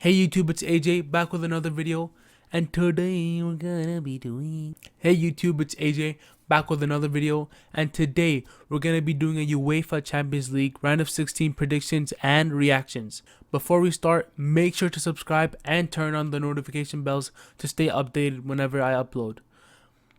Hey YouTube, it's AJ back with another video, and today we're gonna be doing Hey YouTube, it's AJ back with another video, and today we're gonna be doing a UEFA Champions League Round of 16 predictions and reactions. Before we start, make sure to subscribe and turn on the notification bells to stay updated whenever I upload.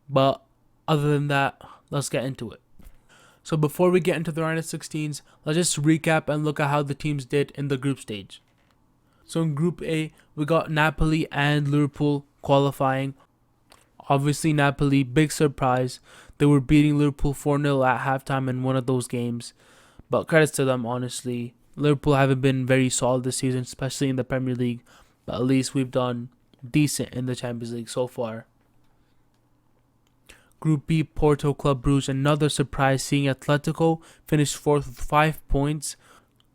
But other than that, let's get into it. So before we get into the Round of 16s, let's just recap and look at how the teams did in the group stage. So in Group A, we got Napoli and Liverpool qualifying. Obviously, Napoli, big surprise. They were beating Liverpool 4-0 at halftime in one of those games. But credits to them, honestly. Liverpool haven't been very solid this season, especially in the Premier League. But at least we've done decent in the Champions League so far. Group B, Porto, Club Brugge, another surprise, seeing Atletico finish 4th with 5 points.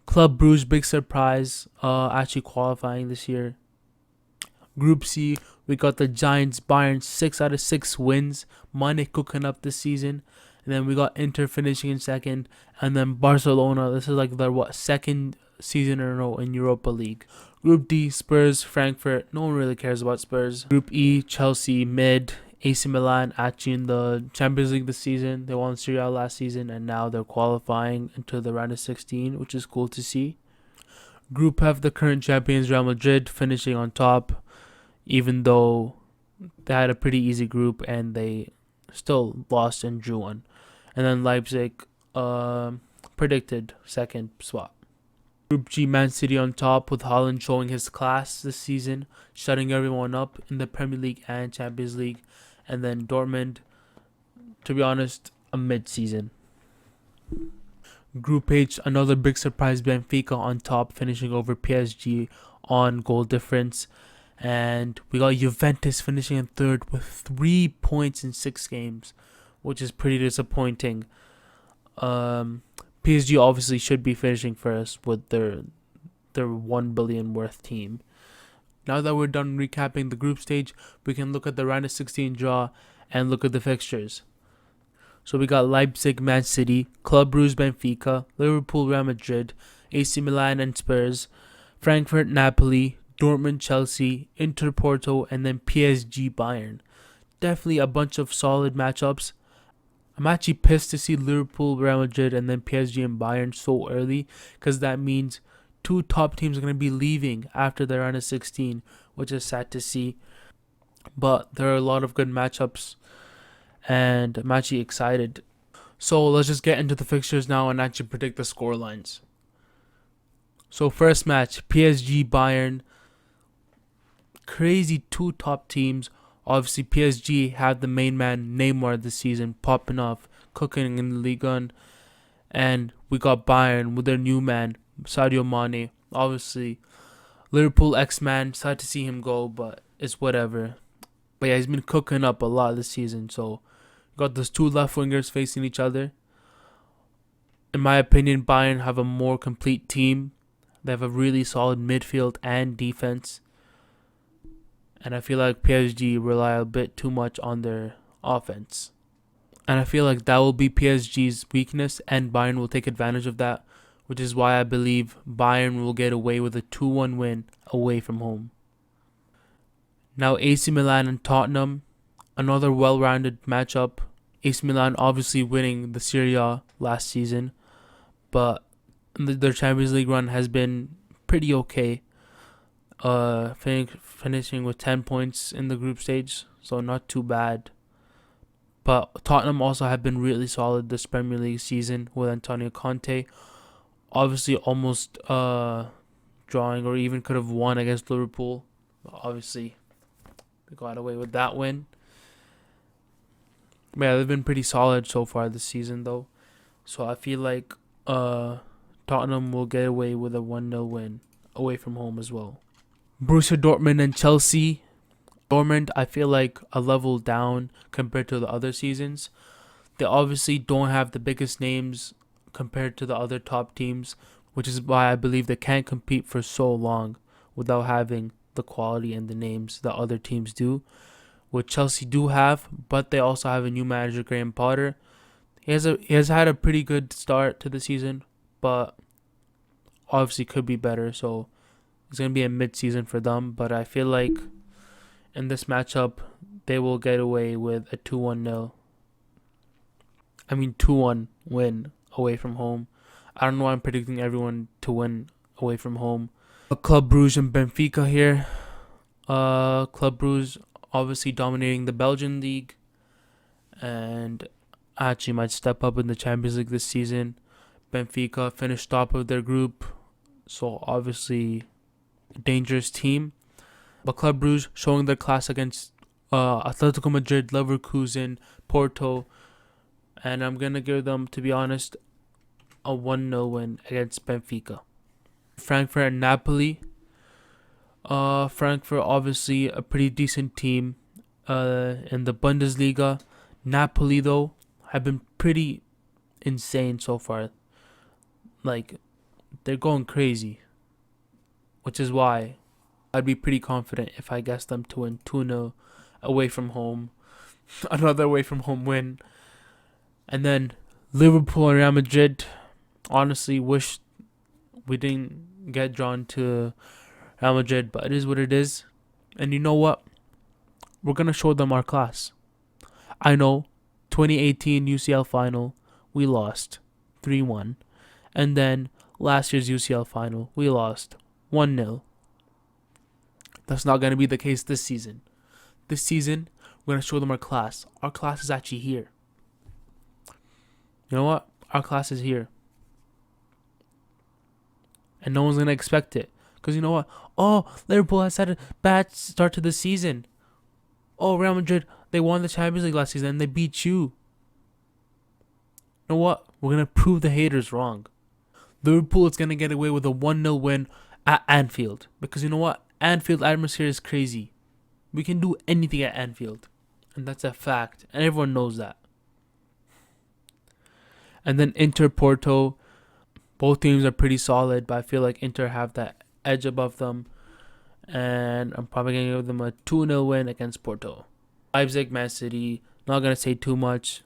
Club Brugge, big surprise, actually qualifying this year. Group C, we got the Giants, Bayern, 6 out of 6 wins. Mane cooking up this season. And then we got Inter finishing in 2nd. And then Barcelona, this is like their, 2nd season in a row in Europa League. Group D, Spurs, Frankfurt, no one really cares about Spurs. Group E, Chelsea, mid. AC Milan actually in the Champions League this season. They won Serie A last season and now they're qualifying into the round of 16, which is cool to see. Group F, the current champions Real Madrid finishing on top, even though they had a pretty easy group and they still lost and drew one. And then Leipzig predicted 2nd spot. Group G, Man City on top with Haaland showing his class this season, shutting everyone up in the Premier League and Champions League. And then Dortmund, to be honest, a mid-season. Group H, another big surprise, Benfica on top, finishing over PSG on goal difference. And we got Juventus finishing in 3rd with 3 points in 6 games, which is pretty disappointing. PSG obviously should be finishing first with their 1 billion worth team. Now that we're done recapping the group stage, we can look at the round of 16 draw and look at the fixtures. So we got Leipzig, Man City, Club Brugge, Benfica, Liverpool, Real Madrid, AC Milan and Spurs, Frankfurt, Napoli, Dortmund, Chelsea, Inter, Porto, and then PSG, Bayern. Definitely a bunch of solid matchups. I'm actually pissed to see Liverpool, Real Madrid, and then PSG and Bayern so early, because that means 2 top teams are going to be leaving after the round of 16, which is sad to see. But there are a lot of good matchups, and I'm actually excited. So let's just get into the fixtures now and actually predict the score lines. So first match, PSG Bayern. Crazy 2 top teams. Obviously PSG had the main man Neymar this season popping off, cooking in the Ligue 1. And we got Bayern with their new man Sadio Mane. Obviously Liverpool X-Man, sad to see him go, but it's whatever. But yeah, he's been cooking up a lot this season. So got those 2 left wingers facing each other. In my opinion, Bayern have a more complete team. They have a really solid midfield and defense. And I feel like PSG rely a bit too much on their offense. And I feel like that will be PSG's weakness, and Bayern will take advantage of that, which is why I believe Bayern will get away with a 2-1 win away from home. Now AC Milan and Tottenham, another well-rounded matchup. AC Milan obviously winning the Serie A last season, but their Champions League run has been pretty okay. Finishing with 10 points in the group stage, so not too bad. But Tottenham also have been really solid this Premier League season with Antonio Conte. Obviously almost drawing or even could have won against Liverpool. But obviously they got away with that win. But yeah, they've been pretty solid so far this season though. So I feel like Tottenham will get away with a 1-0 win away from home as well. Borussia Dortmund and Chelsea. Dortmund, I feel like a level down compared to the other seasons. They obviously don't have the biggest names compared to the other top teams, which is why I believe they can't compete for so long without having the quality and the names that other teams do, which Chelsea do have, but they also have a new manager, Graham Potter. He has had a pretty good start to the season, but obviously could be better, so It's going to be a mid-season for them, but I feel like in this matchup, they will get away with a 2-1 win away from home. I don't know why I'm predicting everyone to win away from home. Club Brugge and Benfica here. Club Brugge obviously dominating the Belgian league, and actually might step up in the Champions League this season. Benfica finished top of their group, so obviously a dangerous team. But Club Brugge showing their class against Atletico Madrid, Leverkusen, Porto, and I'm going to give them, to be honest, a 1-0 win against Benfica. Frankfurt and Napoli. Frankfurt obviously a pretty decent team in the Bundesliga. Napoli though have been pretty insane so far. Like, they're going crazy, which is why I'd be pretty confident if I guessed them to win 2-0 away from home. Another away from home win. And then Liverpool and Real Madrid. Honestly, wish we didn't get drawn to Real Madrid, but it is what it is. And you know what? We're going to show them our class. I know, 2018 UCL final, we lost 3-1. And then last year's UCL final, we lost 1-0. That's not going to be the case this season. This season, we're going to show them our class. Our class is actually here. You know what? Our class is here. And no one's going to expect it. Because you know what? Oh, Liverpool has had a bad start to the season. Oh, Real Madrid, they won the Champions League last season and they beat you. You know what? We're going to prove the haters wrong. Liverpool is going to get away with a 1-0 win at Anfield. Because you know what? Anfield atmosphere is crazy. We can do anything at Anfield. And that's a fact. And everyone knows that. And then Inter Porto. Both teams are pretty solid, but I feel like Inter have that edge above them. And I'm probably going to give them a 2-0 win against Porto. Leipzig, Man City. Not going to say too much.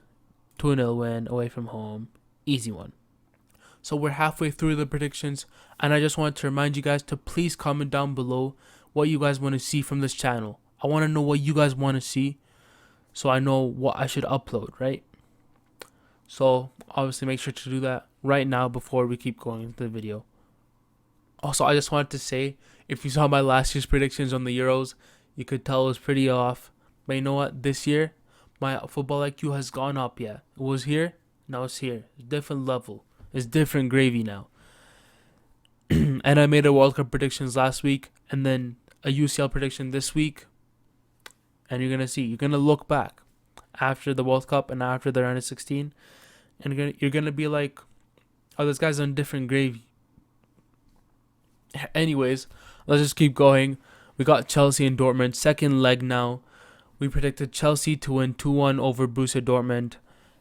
2-0 win away from home. Easy one. So we're halfway through the predictions. And I just wanted to remind you guys to please comment down below what you guys want to see from this channel. I want to know what you guys want to see, so I know what I should upload, right? So obviously make sure to do that right now before we keep going into the video. Also, I just wanted to say, if you saw my last year's predictions on the Euros, you could tell it was pretty off. But you know what? This year, my football IQ has gone up, yeah. It was here, now it's here. It's a different level. It's different gravy now. And I made a World Cup predictions last week, and then a UCL prediction this week. And you're going to see, you're going to look back after the World Cup and after the round of 16. And you're going to be like, oh, this guy's on different gravy. Anyways, let's just keep going. We got Chelsea and Dortmund. Second leg now. We predicted Chelsea to win 2-1 over Borussia Dortmund.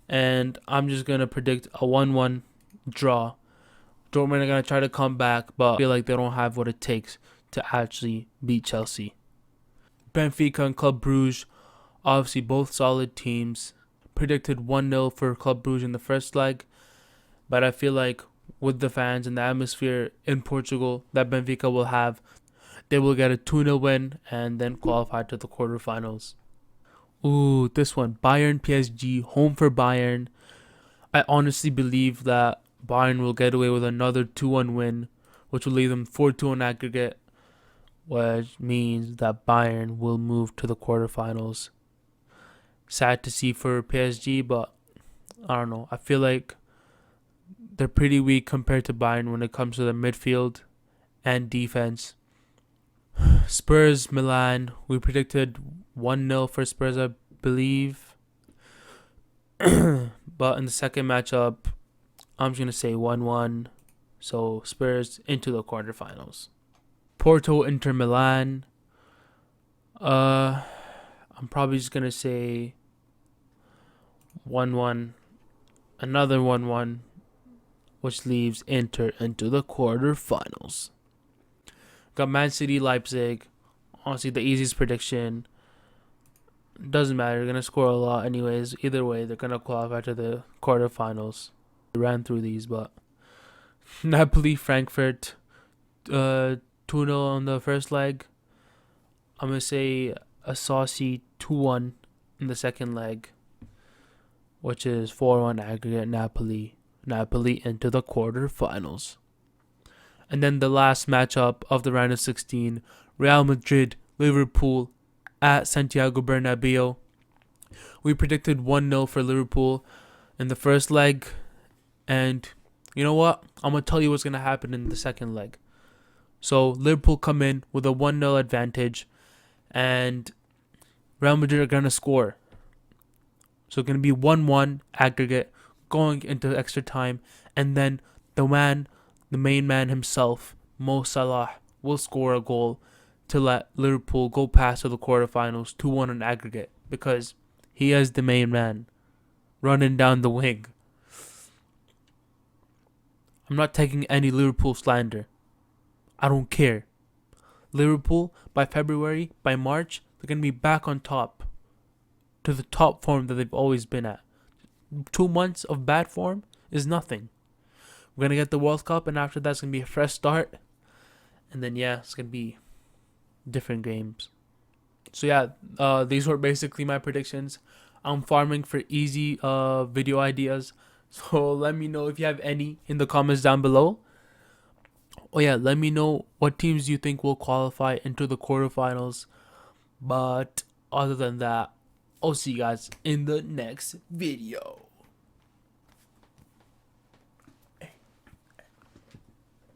And I'm just going to predict a 1-1 draw. Dortmund are going to try to come back, but I feel like they don't have what it takes to actually beat Chelsea. Benfica and Club Brugge, obviously both solid teams. Predicted 1-0 for Club Brugge in the first leg, but I feel like with the fans and the atmosphere in Portugal that Benfica will have, they will get a 2-0 win and then qualify to the quarterfinals. Ooh, this one, Bayern PSG, home for Bayern. I honestly believe that Bayern will get away with another 2-1 win, which will leave them 4-2 on aggregate, which means that Bayern will move to the quarterfinals. Sad to see for PSG, but I don't know. I feel like they're pretty weak compared to Bayern when it comes to their midfield and defense. Spurs, Milan. We predicted 1-0 for Spurs, I believe. But in the second matchup, I'm just going to say 1-1. So Spurs into the quarterfinals. Porto, Inter Milan. I'm probably just going to say 1-1. Another 1-1. Which leaves Inter into the quarterfinals. Got Man City, Leipzig. Honestly, the easiest prediction. Doesn't matter. They're going to score a lot anyways. Either way, they're going to qualify to the quarterfinals. I ran through these, but Napoli, Frankfurt. 2-0 on the first leg. I'm going to say a saucy 2-1 in the second leg, which is 4-1 aggregate Napoli into the quarterfinals. And then the last matchup of the round of 16, Real Madrid, Liverpool at Santiago Bernabeu. We predicted 1-0 for Liverpool in the first leg. And you know what? I'm going to tell you what's going to happen in the second leg. So Liverpool come in with a 1-0 advantage. And Real Madrid are going to score. So it's going to be 1-1 aggregate going into extra time. And then the main man himself, Mo Salah, will score a goal to let Liverpool go past to the quarterfinals 2-1 in aggregate, because he is the main man running down the wing. I'm not taking any Liverpool slander. I don't care. Liverpool, by February, by March, they're going to be back on top, to the top form that they've always been at. 2 months of bad form is nothing. We're going to get the World Cup, and after that, it's going to be a fresh start. And then, it's going to be different games. So, these were basically my predictions. I'm farming for easy video ideas. So, let me know if you have any in the comments down below. Let me know what teams you think will qualify into the quarterfinals. But other than that, I'll see you guys in the next video.